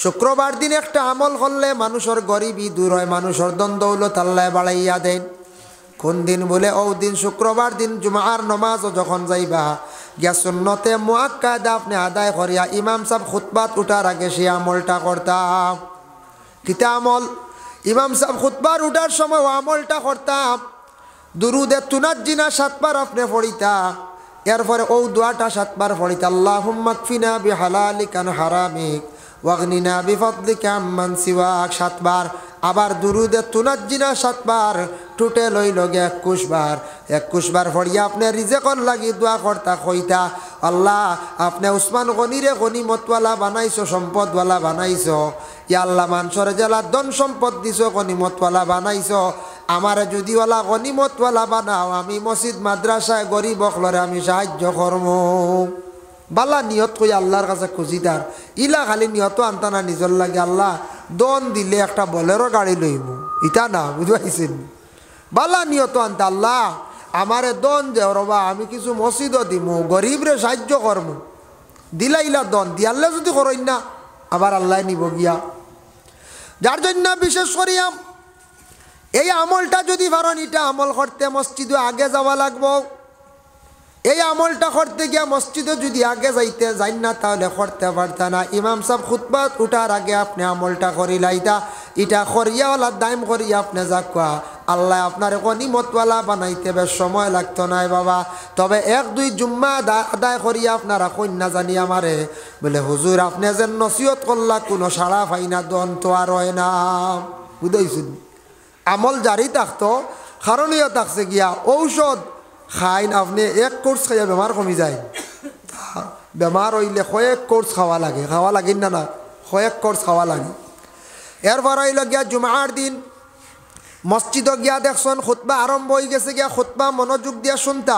শুক্রবার দিন একটা আমল করলে মানুষের গরিবী দূর হয়, মানুষের দন দৌলত আল্লাহ বাড়াইয়া দেন। কোন দিন বলে ও দিন শুক্রবার দিন জুমার নমাজও যখন যাইবা গিয়া সুন্নতে মুআক্কাদা আপনি আদায় করিয়া ইমাম সাহেব খুতবাত উঠার আগে সে আমলটা করতাম। কিতা আমল? ইমাম সাহেব খুতবার উঠার সময় ও আমলটা করতাম। দুরুদে তুনাজ্জিনা 7 বার আপনি পড়িতা, এরপরে ও দোয়াটা 7 বার পড়িতা, আল্লাহুম্মা কফিনা বিহালালিকা আন হারামিক ওয়াগনিনা বিফদলিকা আম্মান সিওয়াক 7 বার। আবার দুরুদে তুনাজ্জিনা 7 বার, টোটাল হইল 21 বার। 21 বার পড়িয়া আপনি রিজেকর লাগি দোয়া করতা, কইতা আল্লাহ আপনি উসমান গনিরে গনিমতওয়ালা বানাইছো, সম্পদওয়ালা বানাইছো। ইয়া আল্লাহ মানুষের জেলা ধন সম্পদ দিছো, গনিমতওয়ালা বানাইছো। আমারে যদি ওয়ালা গনিমতওয়ালা বানাও, আমি মসজিদ মাদ্রাসায় গরিব অখলরে আমি সাহায্য করব। বালা নিয়ত কই আল্লাহর কাছে খুঁজিদার, ইলা খালি নিয়ত আনতানা নিজর লাগে আল্লাহ দন দিলে একটা বলেরো গাড়ি লইব, ইটা না বুঝাইছেন। বালা নিয়ত আনতা আল্লাহ আমারে দন দেও রবা, আমি কিছু মসজিদও দিমু, গরিবরে সাহায্য করবো। দিলা ইলা দন দিয়ালে যদি করই না আবার আল্লাহ নিব গিয়া। যার জন্য বিশেষ করিয়া এই আমলটা যদি পারেন, এটা আমল করতে মসজিদে আগে যাওয়া লাগবো। এই আমলটা করতে গিয়া মসজিদে যদি আগে যাই না তাহলে করতে পারতা না। ইমাম সাহেব খুতবা উঠার আগে আপনি আমলটা করিলাইতা, এটা করিয়াওয়ালা দাইম করিয়া আপনি যাকুয়া আল্লাহ আপনার গনিমতওয়ালা বানাইতে বেশ সময় লাগতো না বাবা। তবে 1-2 জুম্মা আদায় করিয়া আপনারা কন্যা জানি আমারে বলে হুজুর আপনি যে নসিহত করলা কোনো সাড়া পাই না, দন তো আর হয় না, বুঝাইছেন। আমল জারি থাকতো, কারণীয় থাকছে গিয়া ঔষধ খাইন আপনি 1 কোর্স খাইয়া বেমার কমি যায়। বেমার হইলে কয়েক কোর্স খাওয়া লাগে না, কয়েক কোর্স খাওয়া লাগে। এরপর হইল গিয়া জুমার দিন মসজিদে গিয়া দেখছেন খুতবা আরম্ভ হয়ে গেছে গিয়া, খুতবা মনোযোগ দিয়া শুনতা।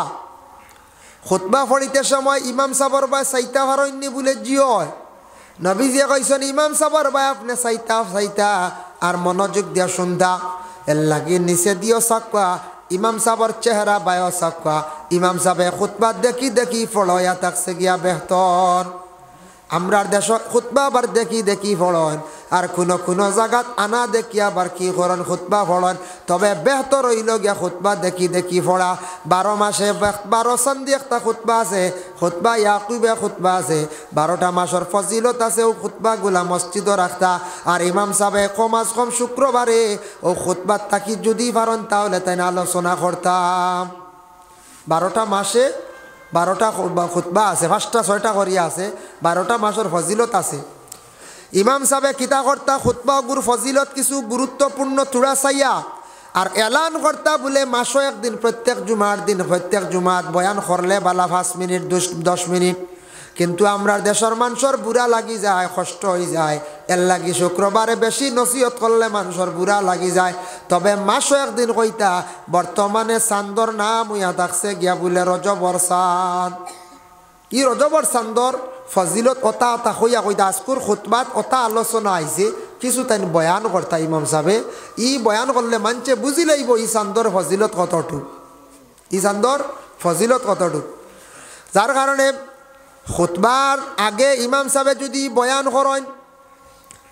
খুতবা পড়িতে সময় ইমাম সাবর ভাই সাইতা ভারণ্যি বলে জিও নবীজিয়ে কইছেন ইমাম সাবর ভাই আপনি সাইতা আর মনোযোগ দিয়া শুনতা। এর লাগে নিচে দিও সাকুয়া, ইমাম সাবর চেহারা বায়ো সাকুয়া। ইমাম সাহেব খুতবা দেখি ফলয়া থাকছে গিয়া বেহতর। আমরার দেশ খুতবা আবার দেখি ফলন, আর কোনো জায়গাত আনা দেখি আবার কি করেন খুতবা ফলন। তবে বেহতর হইল গিয়া খুতবা দেখি ফোড়া। 12 মাসে 12 সন্ধি একটা খুতবা আছে, খুতবা ইয়াকুবে খুতবা আছে। 12টা মাসের ফজিলত আছে, ও খুতবাগুলা মসজিদে রাখতা। আর ইমাম সাহেব কমাস কম শুক্রবারে ও খুতবা থাকি যদি পারেন তাহলে তাই আলোচনা করতাম। 12টা মাসে 12টা খুতবা আছে, 5টা 6টা করিয়া আছে, 12টা মাসের ফজিলত আছে। ইমাম সাহেব কিতা করতা খুতবা গুর ফজিলত কিছু গুরুত্বপূর্ণ তুড়া চাইয়া আর এলান করতা বলে মাসও একদিন প্রত্যেক জুমাত বয়ান করলে বালা 5 মিনিট 10 মিনিট। কিন্তু আমরা দেশের মানুষের বুড়া লাগি যায়, কষ্ট হয়ে যায়, এর লাগি শুক্রবারে বেশি নসিহত করলে মানুষের বুড়া লাগি যায়। তবে মাসও একদিন কইতা বর্তমানে চান্দর নাম হইয়া থাকছে গিয়া বলে রজবর চাঁদ। ই রজবর চান্দর ফজিলত অতা হইয়া কইতা আজকুর খুতবাত অতা আলোচনা আইছে, কিছু তাই বয়ান করতা ইমাম সাহেবে। ই বয়ান করলে মানছে বুঝি লাইব ই চান্দর ফজিলত কতটুক, যার কারণে খুতবার আগে ইমাম সাহেব যদি বয়ান করেন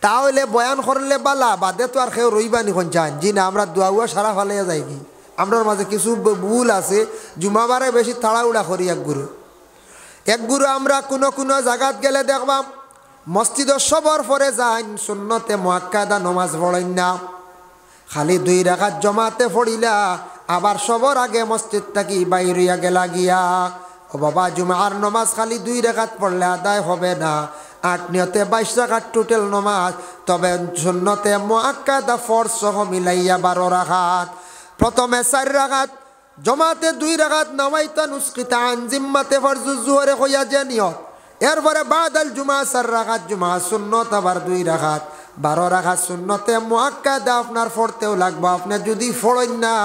তাহলে বয়ান করলে বালা, বাদে তো আর কেউ রইবা নিখন চান জি না আমরা দোয়া সারা ফালাইয়া যাই কি। আমরার মাঝে কিছু ভুল আছে, জুমাবারে বেশি তাড়াউড়া করি এক গুরু আমরা কোনো জায়গাত গেলে দেখবাম মসজিদের সবর পরে যান সুন্নতে মুআক্কাদা নমাজ পড়েন না, খালি 2 রাকাত জমাতে পড়িলা আবার সবর আগে মসজিদ থাকি বাইরিয়া গেলা গিয়া। ও বাবা জুমার নমাজ খালি 2 রাকাত পড়লে আদায় হবে না, 8 নিয়তে 22 রাকাত টোটাল নমাজ। তবে সুন্নতে মুআক্কাদা ফরজ সহ মিলাইয়া 12 রাকাত। প্রথমে 4 রাকাত জমাতে 2 রাকাত নাওয়াইতা নুসকিতা আন জিম্মাতে ফরজুজ জোহরে হইয়া যে নিয়ত। এরপরে বাদাল জুমা 4 রাকাত জুমা সুন্নত আবার 2 রাকাত 12 রাকাত সুন্নতে মুআক্কাদা আপনার পড়তেও লাগবে। আপনি যদি পড়েন না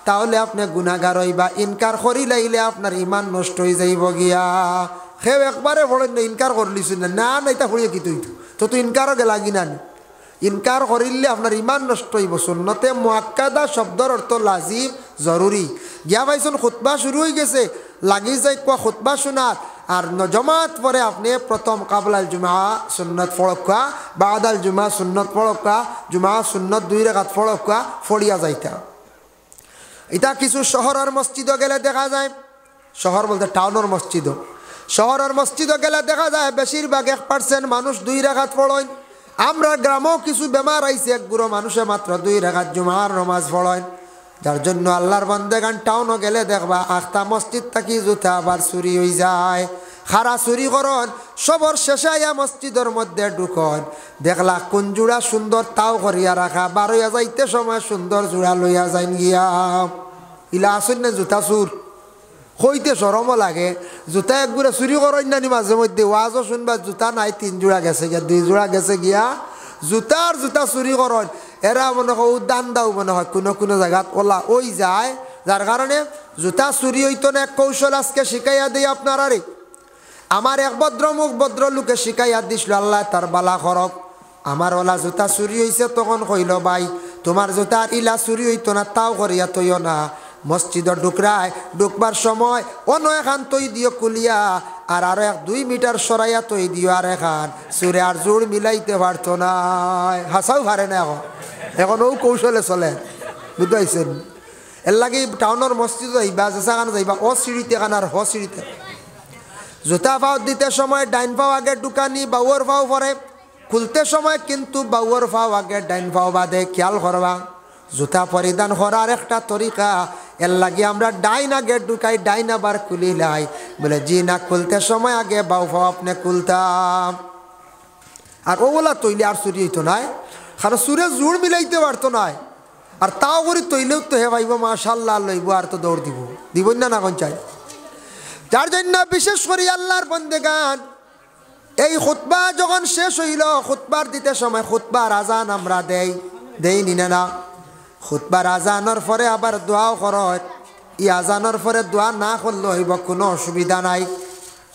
তাহলে আপনি গুনাহগার হইবা, ইনকার করি লাইলে আপনার ইমান নষ্ট হয়ে যাইব গিয়া। সেও একবারে পড়েন না ইনকার করলিস না এটা পড়িয়ে কি তো ইনকারও গেলা গিনা ইনকার করিলে আপনার ইমান নষ্ট হইব। সুন্নতে মুআক্কাদা শব্দর অর্থ লাজিম জরুরি। গিয়া ভাইছন খুতবা শুরু হয়ে গেছে লাগি যাই কোয়া খুতবা শোনাত আর জমাত পরে আপনি প্রথম কাবলাল জুমা সুন্নত ফড়কা, বাদাল জুমা সুন্নত ফড়কা, জুমা সুন্নত 2 রাকাত ফড়কা ফড়িয়া যাইতা। এটা কিছু শহরের মসজিদও গেলে দেখা যায়, শহর বলতে টাউনের মসজিদও, শহরের মসজিদও গেলে দেখা যায় বেশিরভাগ 1% মানুষ 2 রাকাত পড়েন। আমরা গ্রামেও কিছু বেমার আইছে, এক গুঁড়ো মানুষে মাত্র 2 রাকাত জুমার নামাজ পড়েন। যার জন্য আল্লাহর বান্দেগান টাউনও গেলে দেখবা আখতা মসজিদ থাকি জুতা আবার চুরি হয়ে যায়, খারা চুরি করন, সবর শেষে আইয়া মসজিদের মধ্যে ঢুকন, দেখলা কোন জোড়া সুন্দর তাও করিয়া রাখা, বারোয়া যাইতে সময় সুন্দর জোড়া লইয়া যাইন গিয়া। ইলা আসুন না জুতা চুর হইতে সরমও লাগে, জুতা একগুড়ে চুরি করেন নানি মাঝে মধ্যে, ওয়াজও শুনবা জুতা নাই 3 জোড়া গেছে গিয়া, 2 জোড়া গেছে গিয়া, জুতার জুতা চুরি করেন। এরা মনে হয় দান দাও মনে হয় কোনো কোনো জায়গাত ওলা ওই যায়, যার কারণে জুতা চুরি হইতো না। এক কৌশল আজকে শিখাইয়া দিই আপনারারে। আমার এক ভদ্রমুখ ভদ্রলোকে শিখাইয়া দিছিল, আল্লাহ তার বালা করক। আমার ওলা জুতা চুরি হয়েছে, তখন কইল ভাই তোমার জুতার ইলা চুরি হইতো না, তাও করিয়া তৈও না, মসজিদের ঢুকরায় ঢুকবার সময় অন্য এখান তৈ দিও কুলিয়া, আর আরো 2 মিটার সরাইয়া তৈ দিও আর এখান, চুরে আর জোর মিলাইতে পারতো না। হাসাও পারে না এখন ও কৌশলে চলে, বুঝতে পারছেন? এর লাগে টাউনের মসজিদ যাইবা, যেসাখানে যাইবা ও সিঁড়িতে খান আর হ সিঁড়িতে। জুতা পাও দিতে সময় ডাইন পাও আগে ঢুকানি, বাউর পাও পরে খুলতে সময় কিন্তু বাউর পাও আগে ডাইন পাও বাদে, খেয়াল করবা। জুতা পরিধান করার একটা তরিকা, এর লাগে আমরা ডাইন আগে ঢুকাই, ডাইন আবার খুলি লাই, বলে জি না, খুলতে সময় আগে বাউ পাও আপনি খুলতাম। আর ওগুলা তৈলে আর চুরি হইতো নাই, কারণ চুরে জোর মিলাইতে পারতো নাই, আর তাও করে তৈলেও তো হে ভাইব মাশাল্লাহ লইব, আর তো দৌড় দিব না না কোন চাই। যার জন্য বিশেষ করে আল্লাহর বন্দেগান এই খুতবা যখন শেষ হইল, খুতবার দিতে সময় খুতবার আজান আমরা দেই নিনে না, খুতবার আজানোর পরে আবার দোয়াও করত। ই আজানোর পরে দোয়া না করলে হইব কোনো অসুবিধা নাই,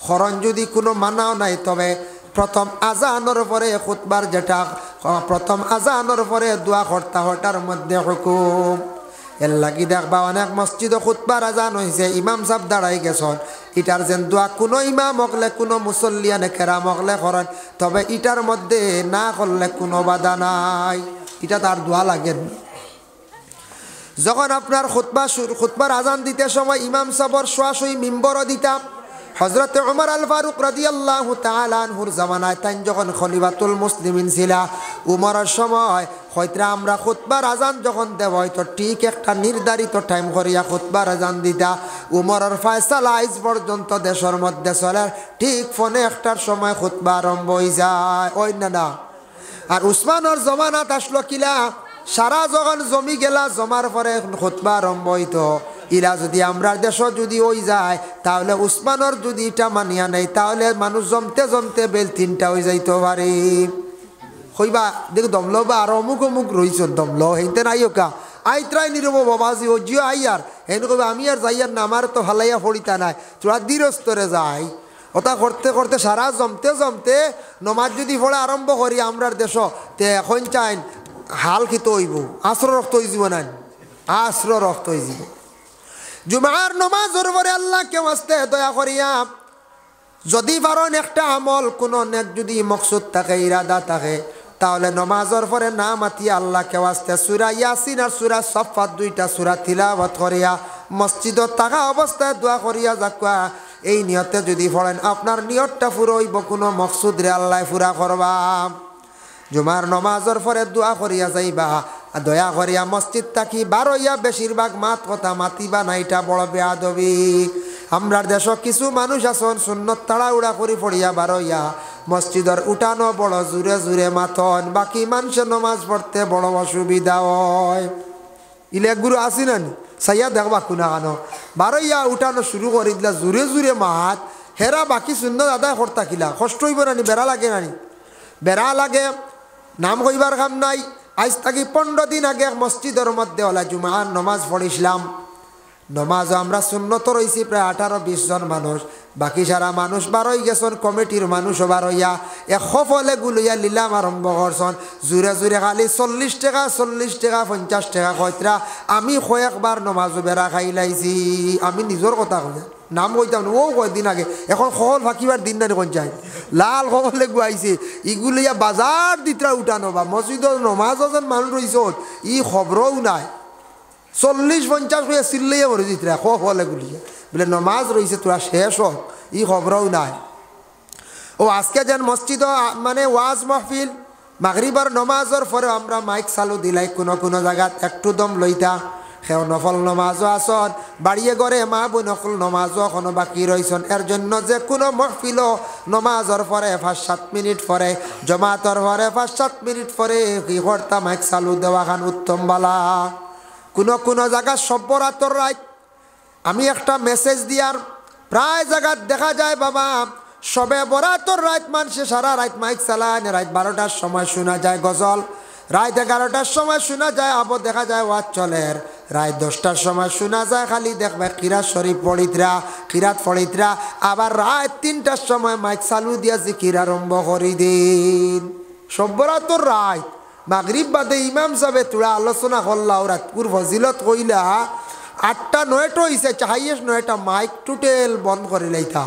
খরণ যদি কোনো মানাও নাই, তবে প্রথম আজানোর পরে খুতবার যেটা প্রথম আজানোর পরে দোয়া কর্তা হটার মধ্যে হুকুম। এর লাগি দেখবা অনেক মসজিদে খুতবার আজান হয়েছে, ইমাম সাহেব দাঁড়াই গেছেন, ইটার যেন দোয়া কোনো ইমাম হকলে কোনো মুসল্লিয়ানে কেরাম হকলে করেন, তবে ইটার মধ্যে না করলে কোনো বাধা নাই, এটা তার দোয়া লাগেন। যখন আপনার খুতবার আজান দিতে সময় ইমাম সাহেবর শোয়াশই মিম্বরও দিতাম। হযরত ওমর আল ফারুক রাদিয়াল্লাহু তাআলা আনহুর জামানায় তাই যখন খলিফাতুল মুসলিমিন ছিলা, উমরের সময় হয়তো আমরা খুতবার আজান যখন দেব হয়তো ঠিক একটা নির্ধারিত টাইম করিয়া খুতবার আজান দিতা। উমরের ফয়সালা আইজ পর্যন্ত দেশের মধ্যে চলে, ঠিক ফোনে 1টার সময় খুতবা আরম্ভ হয়ে যায়, ওই না। আর উসমানের জমানাত আসলো কিলা, সারা যখন জমি গেলা, জমার পরে খুতবা আরম্ভ হইতো। ইলা যদি আমরা দেশ যদি ওই যায়, তাহলে উসমানের যদি এটা মানিয়া নেই, তাহলে মানুষ জমতে জমতে বেল 3টা হয়ে যাইতে পারে। হইবা দেখ দমল বা আর অমুক অমুক রইছ দমল হেনতে নাই ওকা আইত্রাই নিরব বাবাজি ও জিও আইয়ার হেন কবে আমি আর যাইয়ার না, আমার তো হালাইয়া ফড়িতা নাই, তোরা দৃঢ়স্তরে যাই। ওটা করতে করতে সারা জমতে জমতে নমাজ যদি পড়া আরম্ভ করি আমরার দেশ, তে এখন চাইন হাল খিত হইব, আশ্র রক্ত হয়ে যাব না, আশ্র রক্ত হয়ে যাব। জুমার নমাজের পরে আল্লাহকে ওয়াস্তে দয়া করিয়া যদি পারেন একটা আমল কোনো নেক যদি মকসুদ থাকে, ইরাদা থাকে, তাহলে নমাজের পরে না মাতিয়া আল্লাহকে ওয়াস্তে সূরা ইয়াসিন আর সূরা সাফফাত 2টা সূরা তিলাওয়াত করিয়া মসজিদত থাকা অবস্থায় দোয়া করিয়া যাকা। এই নিয়তে যদি পড়েন আপনার নিয়তটা পুরো হইব, কোনো মকসুদ রে আল্লাহ পুরা করবা। জুমার নমাজের পরে দোয়া করিয়া যাইবা, দয়া করিয়া মসজিদ থাকি বারইয়া বেশিরভাগ মাত কথা মাতিবা না, এটা বড় বেয়াদবি। আমরার দেশ কিছু মানুষ আছেন সুন্নত তাড়াউড়া করি পড়িয়া বারইয়া মসজিদের উঠানো বড় জুড়ে জুড়ে মাথন, বাকি মানুষের নমাজ পড়তে বড় অসুবিধা হয়। ইলে গুরু আসি না সাইয়া দেখবা কুনা কানো বারইয়া উঠানো শুরু করি দিলা জুড়ে জুড়ে মাত, হেরা বাকি সুন্নত আদায় করতা কিলা কষ্ট হইব নানি, বেড়া লাগে নানি, বেড়া লাগে নাম কইবার কাম নাই। আজ থাকি 15 দিন আগে মসজিদের মধ্যে ওলা জুমার নমাজ পড়িছিলাম। নমাজ আমরা সুন্নত রয়েছি প্রায় 18-20 জন মানুষ, বাকি সারা মানুষ বারই গেছেন, কমিটির মানুষও বারইয়া এক সফলে গুলিয়া লিলাম আরম্ভ করছেন। জুড়ে জুড়ে খালি 40 টাকা 50 টাকা কয়ত্রা। আমি কয়েকবার নমাজও বেড়া খাই লাইছি, আমি নিজের কথা কই নাম কইতাম না, ও কয়েকদিন আগে, এখন খবর ফাঁকিবার দিন না কোন চাই লাল খবর লেগু আইছে ইগুলো ইয়া বাজার দিতরা উঠানো বা মসজিদর নমাজ যেন মানুষ রয়েছে ই খবরও নাই 40-50 হয়ে চিল্লাইয়া মরে দিতরা খবর লেগুলিয়া বলে নমাজ রয়েছে তোরা শেষ হোক ই খবরও নাই। ও আজকে যেন মসজিদ মানে ওয়াজ মাহফিল মাগরিবার নমাজর পরে আমরা মাইক চালু দিলাই কোনো কোনো জায়গাত একটু দম লইতা সেও নফল নমাজও আসন বাড়িয়ে গড়ে মা বই নকল নমাজও এখনো বাকি রয়েছেন। এর জন্য যে কোনো মহফিলও নমাজর পরে 5-7 মিনিট পরে জমাতর পরে 5-7 মিনিট পরে কি করতা মাইক চালু দেওয়া খান উত্তম বালা। কোনো কোনো জায়গা সব্বরাতর রাত আমি একটা মেসেজ দিয়ার প্রায় জায়গাত দেখা যায় বাবা সবে বরাতর রাত মানুষে সারা রাত মাইক চালায়, রাত 12টার সময় শোনা যায় গজল, রাত 11টার সময় শোনা যায় আবার দেখা যায় ওয়াজ চলের, রাত 10টার সময় শোনা যায় খালি দেখবে কিরাত শরীফ পড়িতরা কিরাত পড়িতরা, আবার রাত 3টার সময় মাইক চালু দিয়া জিকির আরম্ভ করি দিন। সব্বরাতর রাত মাগরিব বাদে ইমাম সাহেবে তোরা আলোচনা করলা রাতপুর ফজিলত কইলা 8টা-9টা হয়েছে হাইয়েস্ট 9টা মাইক টোটেল বন্ধ করে লাইতা।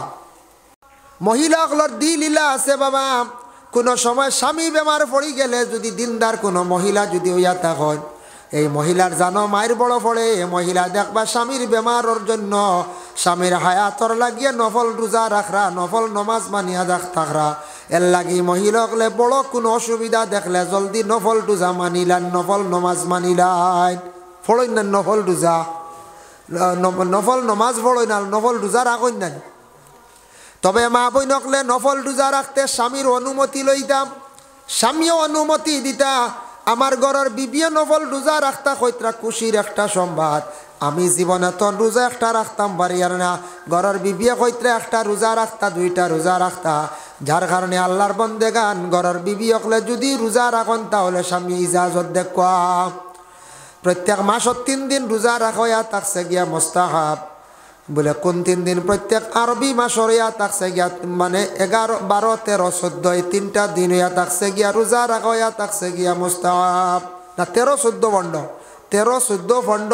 মহিলাগুলোর দিল ইলা আছে বাবা, কোনো সময় স্বামী বেমার পড়ি গেলে যদি দিনদার কোনো মহিলা যদি হইয়া থাকেন এই মহিলার জানো মায়ের বড় পড়ে, এই মহিলা দেখবা স্বামীর বেমারের জন্য স্বামীর হায়াতর লাগিয়ে নফল রোজা রাখরা নফল নমাজ মানিয়া থাকরা, এর লাগি মহিলাগুলো বড় কোনো অসুবিধা দেখলে জলদি নফল রোজা মানিলান নফল নমাজ মানিলান ফড়ই না নফল রোজা নফল নমাজ ফড়ই না নফল রোজা রাখই না। তবে মা বই নকলে নফল রোজা রাখতে স্বামীর অনুমতি লইতাম, স্বামীও অনুমতি দিতা, আমার ঘরের বিবিও নফল রোজা রাখতা কইতরা খুশির একটা সংবাদ। আমি জীবনে তো রোজা একটা রাখতাম পারি আর না, ঘরের বিবিয়ে কইতরা একটা রোজা রাখতা 2টা রোজা রাখতা, যার কারণে আল্লাহর বন্দেগান ঘরের বিবি হকলে যদি রোজা রাখেন তাহলে স্বামী ইজাজত দেখুয়া প্রত্যেক মাসত 3 দিন রোজা রাখা থাকছে গিয়া মোস্তাহাব, বলে কোন 3 দিন প্রত্যেক আরবি মাসর ইয়া থাকছে গিয়া মানে 11, 12, 13, 14 এই 3টা দিন ইয়া থাকছে গিয়া রোজা রাখা ইয়া থাকছে গিয়া মুস্তাহাব না 13, 14 বন্ড 13, 14 বন্ড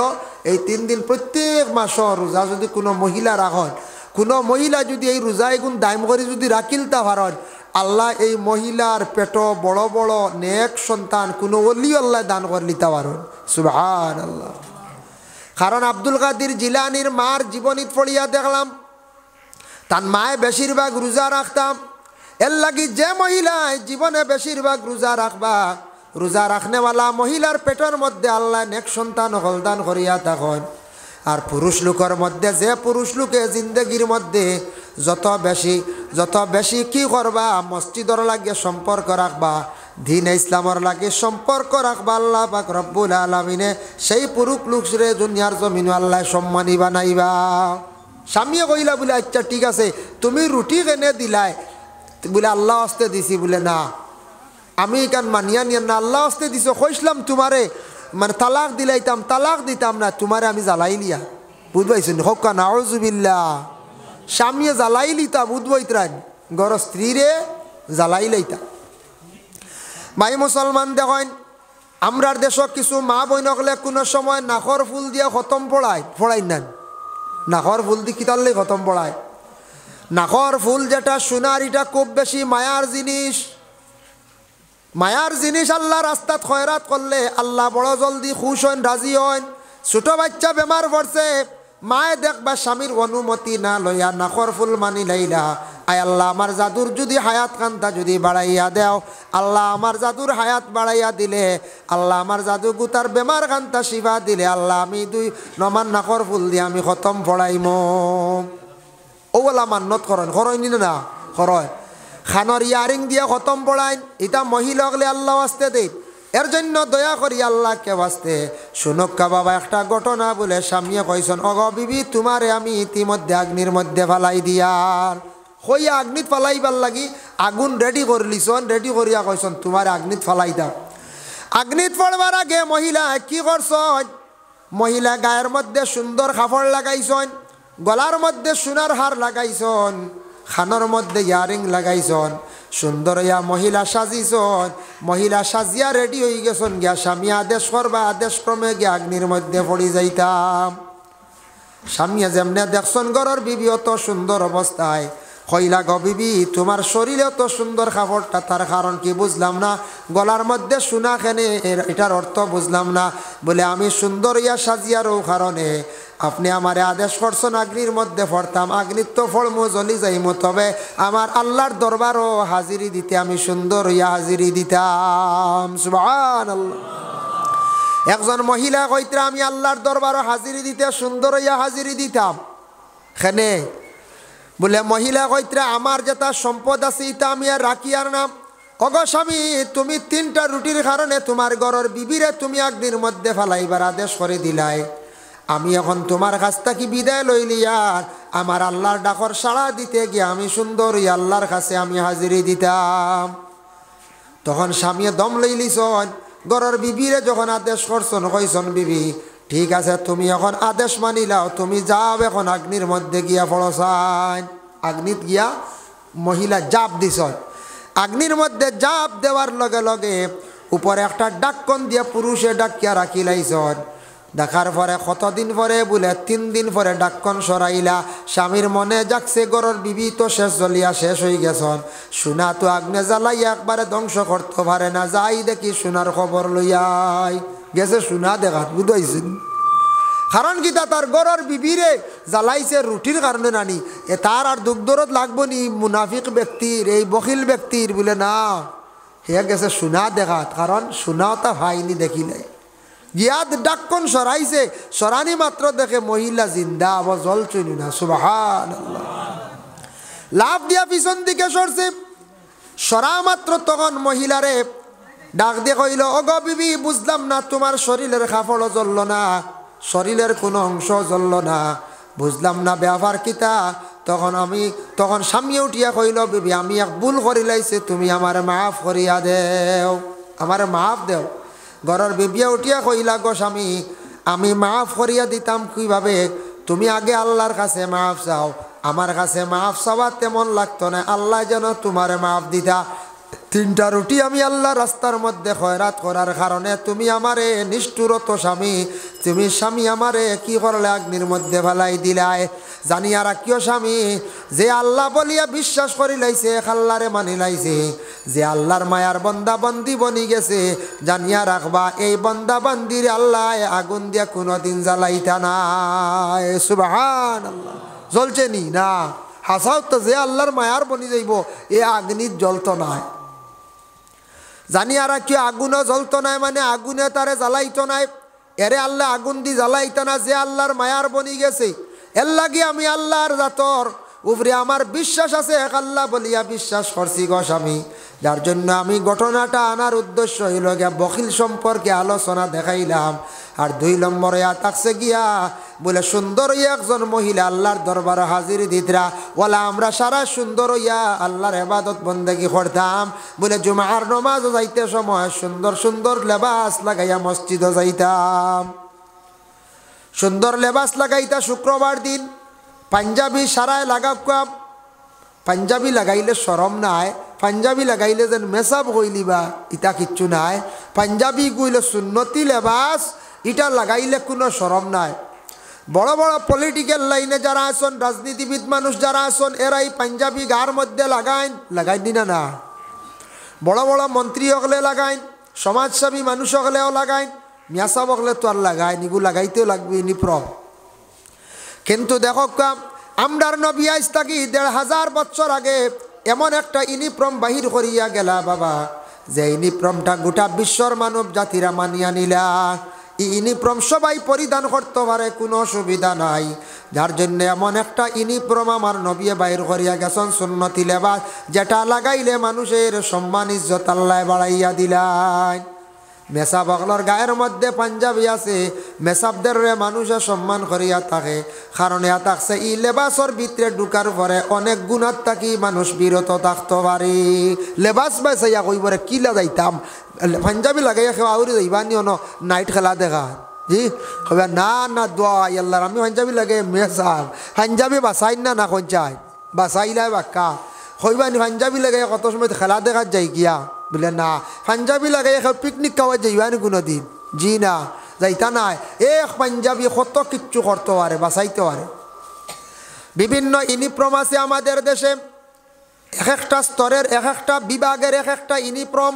এই 3 দিন প্রত্যেক মাসর রোজা যদি কোনো মহিলা রাখেন, কোনো মহিলা যদি এই রোজা এগুন দাম করে যদি রাখিলতা পারেন আল্লাহ এই মহিলার পেট বড় বড় নেক সন্তান কোনো ওলি আল্লাহ দান করে নিতে পারেন সুবহানাল্লাহ। কারণ আব্দুল কাদের জিলানির মার জীবনী পড়িয়া দেখলাম তার মায়ে বেশিরভাগ রোজা রাখতাম, এর লাগি যে মহিলায় জীবনে বেশিরভাগ রোজা রাখবা রোজা রাখনেওয়ালা মহিলার পেটের মধ্যে আল্লাহ নেক সন্তান হলদান করিয়া থাকেন। আর পুরুষ লোকের মধ্যে যে পুরুষ লোকে জিন্দগির মধ্যে যত বেশি কি করবা মসজিদর লাগে সম্পর্ক রাখবা, দিন ইসলামর লাগে সম্পর্ক রাখবা, আল্লাহ পাক রব্বুল আলামিনে সেই পুরুষ লোকরে দুনিয়ার জমিন আল্লাহ সম্মানী বানাইবা। স্বামীয়ে কইলা বলে আচ্ছা ঠিক আছে তুমি রুটি কেনে দিলাই বলে আল্লাহ হস্তে দিছি, বলে না আমি কেন মানিয়া নিয়ে না আল্লাহ হস্তে দিছ, কইসলাম তোমারে মানে তালাক দিলাইতাম তালাক দিতাম না তোমারে আমি জ্বালাই লিয়া বুঝবাইছেন হকা নাউজুবিল্লাহ। স্বামীয়ে জ্বালাই লিতা বুঝবাইতরান গর স্ত্রীরে জ্বালাই লাইতা। ভাই মুসলমান দেখেন আমরার দেশ কিছু মা বইনকলে কোনো সময় নাখর ফুল দিয়ে খতম পড়াই না, নাখর ফুল দিয়ে কিতারলে খতম পড়ায়। নাখর ফুল যেটা সোনার এটা খুব বেশি মায়ার জিনিস, মায়ার জিনিস আল্লাহ রাস্তাত খয়রাত করলে আল্লাহ বড় জলদি খুশ হন রাজি হন। ছোট বাচ্চা বেমার পড়ছে মায়ে দেখবা স্বামীর অনুমতি না লইয়া নাখর ফুল মানি লাইলা, আয় আল্লাহ আমার জাদুর যদি হায়াত কান্তা যদি বাড়াইয়া দেও, আল্লাহ আমার জাদুর হায়াত বাড়াইয়া দিলে, আল্লাহ আমার জাদু গুতার বেমার কান্তা শিফা দিলে, আল্লাহ আমি 2 নমান নাখর ফুল দিয়ে আমি খতম পড়াইম। ওলা মান্নত করেন করইনি না করেন খানর ইয়ারিং দিয়ে খতম পড়াইন, এটা মহিলা হলে আল্লাহ আসতে দেয়। এর জন্য দয়া করি আল্লাহকে বাঁচতে শুনক্কা বাবা একটা ঘটনা বলে স্বামীয়ে কইসন অগ বিবি তোমারে আমি ইতিমধ্যে আগ্নির মধ্যে ফালাই দিয়ার হইয়া আগ্নিত ফালাইবার লাগি আগুন রেডি করলিছন, রেডি করিয়া কইসন তোমার আগ্নিত ফালাই দাও। আগ্নিত পড়বার আগে মহিলা কি করছন, মহিলা গায়ের মধ্যে সুন্দর কাপড় লাগাইছন, গলার মধ্যে সোনার হার লাগাইছন, খানোর মধ্যে ইয়ারিং লাগাইছন, সুন্দর ইয়া মহিলা সাজিছন, মহিলা সাজিয়া রেডি হয়ে গেছন গিয়া স্বামী আদেশ করবা, আদেশ ক্রমে গিয়া আগ্নির মধ্যে পড়ি যাইতাম। স্বামীয়ে যেমনে দেখছন ঘরের বিবি অত সুন্দর অবস্থায়, কইলা গো বিবি তোমার শরীরে অত সুন্দর কাপড়টা, তার কারণ কি বুঝলাম না, গলার মধ্যে সোনা খেনে এটার অর্থ বুঝলাম না। বলে আমি সুন্দর ইয়া সাজিয়ারও কারণে আপনি আমারে আদেশ করছেন অগ্নির মধ্যে পড়তাম, অগ্নির তো ফলমু জ্বলি যাইমু, তবে আমার আল্লাহর দরবারও হাজিরি দিতে আমি সুন্দর ইয়া হাজিরি দিতাম। সুবহানাল্লাহ। একজন মহিলা কইত্রা আমি আল্লাহর দরবারও হাজিরি দিতে সুন্দর ইয়া হাজিরি দিতাম। খেনে বলে মহিলা কইত্রা আমার যেটা সম্পদ আছে এটা আমি আর রাখি আর না। অগো স্বামী তুমি 3টা রুটির কারণে তোমার ঘরের বিবিরে তুমি অগ্নির মধ্যে ফেলাইবার আদেশ করে দিলাই, আমি এখন তোমার কাছ থেকে বিদায় লইলি আর আমার আল্লাহর ডাকর সাড়া দিতে গিয়ে আমি সুন্দর আল্লাহর কাছে আমি হাজিরি দিতাম। তখন স্বামী দম লইলিছন, ঘরের বিবিরে যখন আদেশ করছন কইছন বিবি ঠিক আছে তুমি এখন আদেশ মানিলাও, তুমি যাও এখন অগ্নির মধ্যে গিয়া পড়সান। অগ্নিত গিয়া মহিলা জাপ দিছন, অগ্নির মধ্যে জাপ দেওয়ার লগে লগে উপরে একটা ডাক্কন দিয়া পুরুষে ডাকিয়া রাখি লাইছন। দেখার পরে কতদিন পরে বলে 3 দিন পরে ডাক্কন সরাইলা। স্বামীর মনে যাচ্ছে গরর বিবি তো শেষ জ্বলিয়া শেষ হয়ে গেছন, সোনা তো আগ্নে জ্বালাইয়া একবারে ধ্বংস করতে পারে না, যাই দেখি সোনার খবর লইয়াই গেছে সোনা দেখাত বুঝাইছেন। কারণ কি তার গরর বিবিরে জ্বালাইছে রুটির কারণে নানি, তার আর দুগ্ধরত লাগবো নি মুনাফিক ব্যক্তির এই বখিল ব্যক্তির, বলে না হে গেছে সোনা দেখাত, কারণ সোনাও তা ভাইনি দেখিলে গিয়াদ ডাক্কন সরাইছে, সরানি মাত্র দেখে মহিলা জিন্দা আবার জল চলি না। সুবহানাল্লাহ। লাভ দিয়া পিছন দিকে সরছে, সরা মাত্র তখন মহিলারে ডাক দিয়ে কইল ওগো বিবি বুঝলাম না তোমার শরীরের কাপড়ও জ্বলল না, শরীরের কোনো অংশ জ্বলল না, বুঝলাম না ব্যাপার কিতা। তখন স্বামী উঠিয়া কইল বিবি আমি এক ভুল করিলাইছে, তুমি আমার মাফ করিয়া দেও, আমার মাফ দেও। ঘরের বিবিয়া উঠিয়া কইলা গো স্বামী আমি মাফ করিয়া দিতাম কিভাবে, তুমি আগে আল্লাহর কাছে মাফ চাও, আমার কাছে মাফ চাওয়া তেমন লাগতো না, আল্লাহ যেন তোমার মাফ দিতা। 3টা রুটি আমি আল্লাহ রাস্তার মধ্যে খয়রাত করার কারণে তুমি আমারে নিষ্ঠুরত স্বামী, তুমি স্বামী আমারে কি করলে অগ্নির মধ্যে ফেলাই দিলাই। জানিয়া রাখিও স্বামী যে আল্লাহ বলিয়া বিশ্বাস করি লাইছে, আল্লাহরে মানি লাইছে, যে আল্লাহর মায়ার বন্দা বন্দি বনি গেছে, জানিয়া রাখবা এই বন্দা বন্দির আল্লাহ আগুন দিয়া কোনোদিন জ্বালাইতা নাই। সুবহানাল্লাহ। জ্বলছে নি না হাসাও তো যে আল্লাহর মায়ার বনি যাইব এ আগ্নির জ্বলতো নাই। জানিয়া রাখিও আগুনও জ্বলতো নাই মানে আগুনে তারে জ্বালাইতো নাই, এরে আল্লাহ আগুন দি জ্বালাইতো না, যে আল্লাহর মায়ার বনি গেছে এর লাগি আমি আল্লাহর জাতর উপরে আমার বিশ্বাস আছে, এক আল্লাহ বলিয়া বিশ্বাস করছি গো স্বামী। যার জন্য আমি ঘটনাটা আনার উদ্দেশ্য হইল গিয়া বখিল সম্পর্কে আলোচনা দেখাইলাম। আর 2 নম্বরে থাকছে গিয়া বলে সুন্দর একজন মহিলা আল্লাহর দরবারে হাজির দিতরা, ওলা আমরা সারা সুন্দর ইয়া আল্লাহর ইবাদত বন্দেগি করতাম, বলে জুমার নামাজও যাইতে সময় সুন্দর সুন্দর লেবাস লাগাইয়া মসজিদও যাইতাম, সুন্দর লেবাস লাগাইতা। শুক্রবার দিন পাঞ্জাবি সারায় লাগাব, পাঞ্জাবি লাগাইলে শরম নাই, পাঞ্জাবি লাগাইলে যেন মেসাব কইলিবা ইটা কিচ্ছু নাই, পাঞ্জাবি কইলে সুন্নতি লেবাস এটা লাগাইলে কোনো শরম নাই। বড় বড় পলিটিক্যাল লাইনে যারা আসন, রাজনীতিবিদ মানুষ যারা আসন, এরাই পাঞ্জাবি গার মধ্যে লাগাই দিনা না, বড় বড় মন্ত্রী হকলে লাগাইন, সমাজসেবী মানুষ হকলেও লাগাইন, মিয়াসাব হকলে তো আর লাগাইন, এগুলো লাগাইতেও লাগবে ইউনিফর্ম। কিন্তু দেখো আমরার নবী আজ থাকি 1500 বছর আগে এমন একটা ইউনিফর্ম বাহির করিয়া গেলা বাবা, যে ইউনিফর্মটা গোটা বিশ্বর মানব জাতিরা মানিয়া নিলা। এই ইউনিফর্ম সবাই পরিধান করতে পারে, কোনো অসুবিধা নাই। যার জন্য এমন একটা ইউনিফর্ম আমার নবী বাইর করিয়া গেছেন সুন্নতি লেবাস, যেটা লাগাইলে মানুষের সম্মান ইজ্জত আল্লাহ বাড়াইয়া দিলাই। মেসাব অগলর গায়ের মধ্যে পাঞ্জাবি আছে, মেসাবদের মানুষের সম্মান করিয়া থাকে, কারণ এ থাকছে ই লেবাসর ভিতরে ঢুকার পরে অনেক গুণার থাকি মানুষ বিরত থাকতে পারে। লেবাস বেসাইয়া কইবরে কি লাগাইতাম, পাঞ্জাবি লাগাইয়া খেয়ে আউরি যাইবা নিও নাইট খেলা দেখা জি কবে না না দোয়া আল্লাহর আমি পাঞ্জাবি লাগে মেসাব পাঞ্জাবি বাসাই না কোন চাই বাসাইলাই বাক্কা কইবানি পাঞ্জাবি লাগাই কত সময় খেলা দেখার যাই গিয়া বলে না, পাঞ্জাবি লাগাই পিকনিক খাওয়া যাইবানি কোনো দিন জি না, যাইতা নাই। এক পাঞ্জাবি কত কিচ্ছু করতে পারে, বাঁচাইতে পারে। বিভিন্ন ইউনিফর্ম আছে আমাদের দেশে, এক একটা স্তরের এক একটা বিভাগের এক একটা ইউনিফর্ম।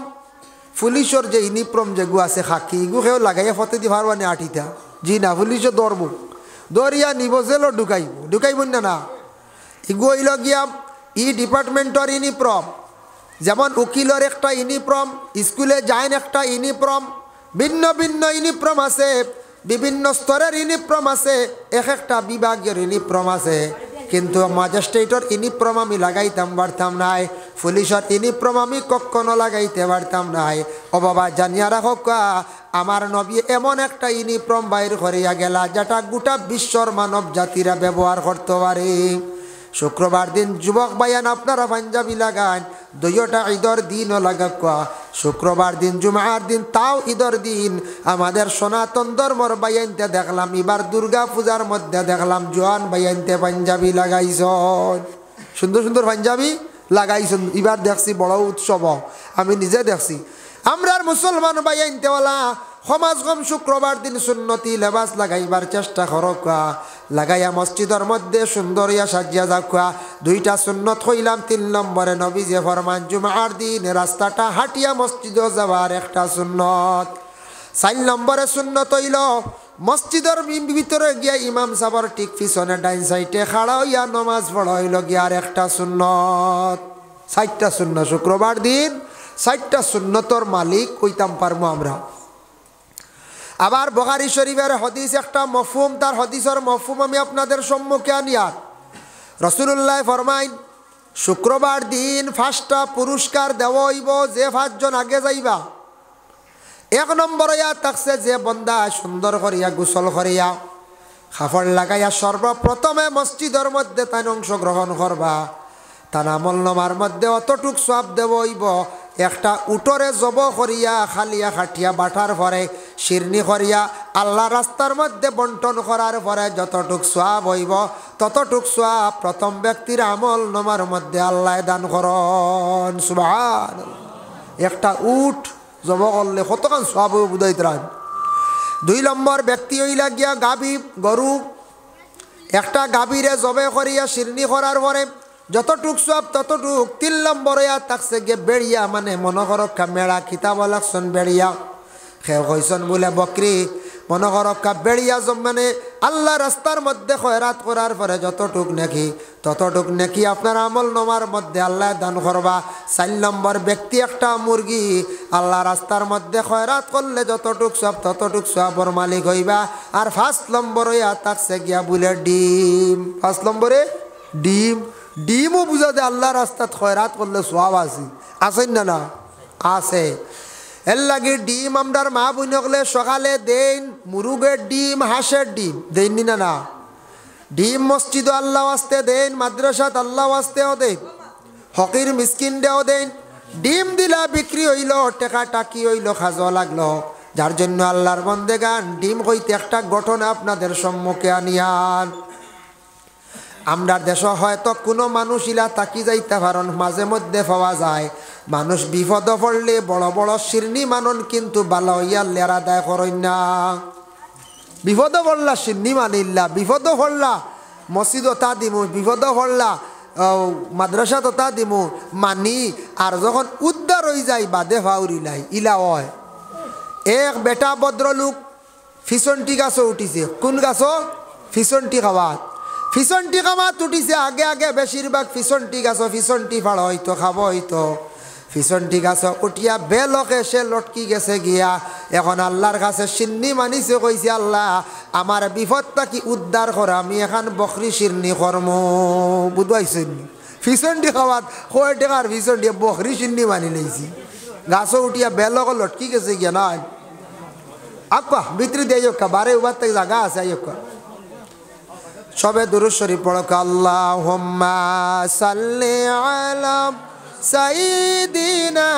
পুলিশের যে ইউনিফর্ম যেগু আছে খাকি, এগুলো লাগাইয়া ফতে দি পারবানি আঠিটা, জি না, পুলিশে ধরবো, দরিয়া নিব, জেলও ঢুকাইব না। এগু হইল গিয়া ডিপার্টমেন্টর ইউনিফর্ম। যেমন উকিলের একটা ইউনিফর্ম, স্কুলে যাইন একটা ইউনিফর্ম, ভিন্ন ভিন্ন ইউনিফর্ম আছে, বিভিন্ন স্তরের ইউনিফর্ম আছে, এক একটা বিভাগের ইউনিফর্ম আছে। কিন্তু ম্যাজিস্ট্রেটর ইউনিফর্ম আমি লাগাইতাম পারতাম নাই, পুলিশের ইউনিফর্ম আমি কখনো লাগাইতে পারতাম নাই। ও বাবা, জানিয়া রাখো, আমার নবী এমন একটা ইউনিফর্ম বাইর করিয়া গেলা যেটা গোটা বিশ্বর মানব জাতিরা ব্যবহার করতে পারে। শুক্রবার দিন যুবক ভাইয়ান আপনারা পাঞ্জাবি লাগান, দুইটা ঈদর দিনও লাগাক। শুক্রবার দিন জুমার দিন, তাও ঈদর দিন। আমাদের সনাতন ধর্মর বাইয়ানতে দেখলাম, এবার দুর্গা পূজার মধ্যে দেখলাম জোয়ান বাইয়ানতে পাঞ্জাবি লাগাইছন, সুন্দর সুন্দর পাঞ্জাবি লাগাইছন। এবার দেখছি বড় উৎসব, আমি নিজে দেখছি। আমরার মুসলমান বাইয়ানতেওয়ালা সমাজ কম শুক্রবার দিন সুন্নতি লেবাস লাগাইবার চেষ্টা করক, লাগাইয়া মসজিদের মধ্যে সুন্দরিয়া সাজিয়া যাওয়া। দুইটা সুন্নত হইলাম। 3 নম্বরে নবী যে ফরমান জুমার দিন রাস্তাটা হাঁটিয়া মসজিদে যাওয়ার একটা সুন্নত। 4 নম্বরে সুন্নত হইল মসজিদের ভিতরে গিয়া ইমাম সাহেবের ঠিক পিছনে ডাইন সাইডে খাড়া হইয়া নমাজ পড়া হইল গিয়ার একটা সুন্নত। 4টা সুন্নত শুক্রবার দিন, 4টা সুন্নতর মালিক কইতাম পারবো আমরা। আবার বুখারী শরীফের হাদিস একটা মফহুম, তার হাদিসের মফহুম আমি আপনাদের সম্মুখে আনিয়ার। রাসূলুল্লাহ ফরমাইন, শুক্রবার দিন 5টা পুরস্কার দেওয়া হইব যে 5 জন আগে যাইবা। 1 নম্বরে থাকছে যে বন্দা সুন্দর করিয়া গোসল করিয়া কাপড় লাগাইয়া সর্বপ্রথমে মসজিদের মধ্যে তাই অংশগ্রহণ করবা, তার আমল নামার মধ্যে অতটুক সওয়াব দেব হইব। একটা উটরে জব করিয়া খালিয়া খাটিয়া বাটার পরে শিরনি করিয়া আল্লাহ রাস্তার মধ্যে বন্টন করার পরে যতটুক সওয়াব হইব ততটুক সওয়াব প্রথম ব্যক্তির আমল নামার মধ্যে আল্লাহ দান করন। সুবহানাল্লাহ। একটা উট জব করলে কতক্ষণ সওয়াব বুঝাইতেন। 2 নম্বর ব্যক্তি হইলা গিয়া গাভী গরু, একটা গাভীরে জবে করিয়া শিরনি করার পরে যতটুক সব ততটুক। 3 নম্বরে থাকছে গিয়ে বেড়িয়া, মানে মনোহরক্ষা মেড়া কিতাব লাগছেন বেড়িয়া, খেয়ে হইসন বলে বকরি মনোহরক্ষা বেড়িয়া মানে আল্লাহ রাস্তার মধ্যে খয়রাত করার পরে যতটুক নাকি ততটুক নাকি আপনার আমল নামার মধ্যে আল্লাহ দান করবা। 4 নম্বর ব্যক্তি একটা মুরগি আল্লাহ রাস্তার মধ্যে খয়রাত করলে যতটুক সব ততটুক সবর মালিক হইবা। আর 5 নম্বরে থাকছে গিয়া বলে ডিম। 5 নম্বরে ডিম, ডিমও বুঝা দে আল্লাহ রাস্তাত খয়রাত করলে সওয়াব আছে, আছেন না? না আছে। এর লাগে ডিম আমরার মা বোন হলে সকালে দেন, মুরুগের ডিম, হাঁসের ডিম দেন না? না, ডিম মসজিদ আল্লাহ আসতে দেন, মাদ্রাসাত আল্লাহ আসতেও দেন, ফকির মিসকিন দেও দেন। ডিম দিলা বিক্রি হইল, টেকা টাকি হইল, খাজা লাগলো। যার জন্য আল্লাহর বন্দেগান ডিম হইতে একটা ঘটনা আপনাদের সম্মুখে আনিয়ান। আমরা দেশ হয়তো কোনো মানুষ ইলা তাকি যাইতে পারেন, মাঝে মধ্যে পাওয়া যায় মানুষ বিপদ পড়লে বড় বড় শিরনি মানন কিন্তু ভালো হইয়া লেরা দায় করেন না। বিপদ পড়লা শিরনি মানিল্লা, বিপদ পড়লা মসজিদ তা দিমু, বিপদ পড়লা মাদ্রাসা তা দিমু মানি। আর যখন উদ্ধার হয়ে যায় বাদে ফাউরিলাই ইলা হয়। এক বেটা ভদ্রলোক ফিসন্টি গাছও উঠিছে। কোন গাছও? ফিসন্টি খাওয়াত। ফিসন্টি কামাত উঠিছে আগে আগে, বেশিরভাগ ফিসন্টি গাছ ফিসন্টি ফাড় হইতো, খাব হইতো। ফিসন্টি গাছ উঠিয়া বেলকে সে লটকি গেছে গিয়া। এখন আল্লাহর কাছে সিন্নি মানিছে, কইছে আল্লাহ আমার বিপদটা কি উদ্ধার করা, আমি এখন বকরি সিন্নি কর্ম। বুঝাইছেন? ফিসন্টি খাওয়াত কয় টাকার ফিসন্টি, বকরি সিন্নি মানি লইছি। গাছ উঠিয়া বেলকে লটকি গেছে গিয়া। না আক্কা ভিতরে দিয়ে আইকা, বারে উবার থেকে জায়গা আছে আইকা। সবে দুরূদ শরীফ পড়ক। আল্লাহুম্মা সাল্লি আলা সাইয়্যিদিনা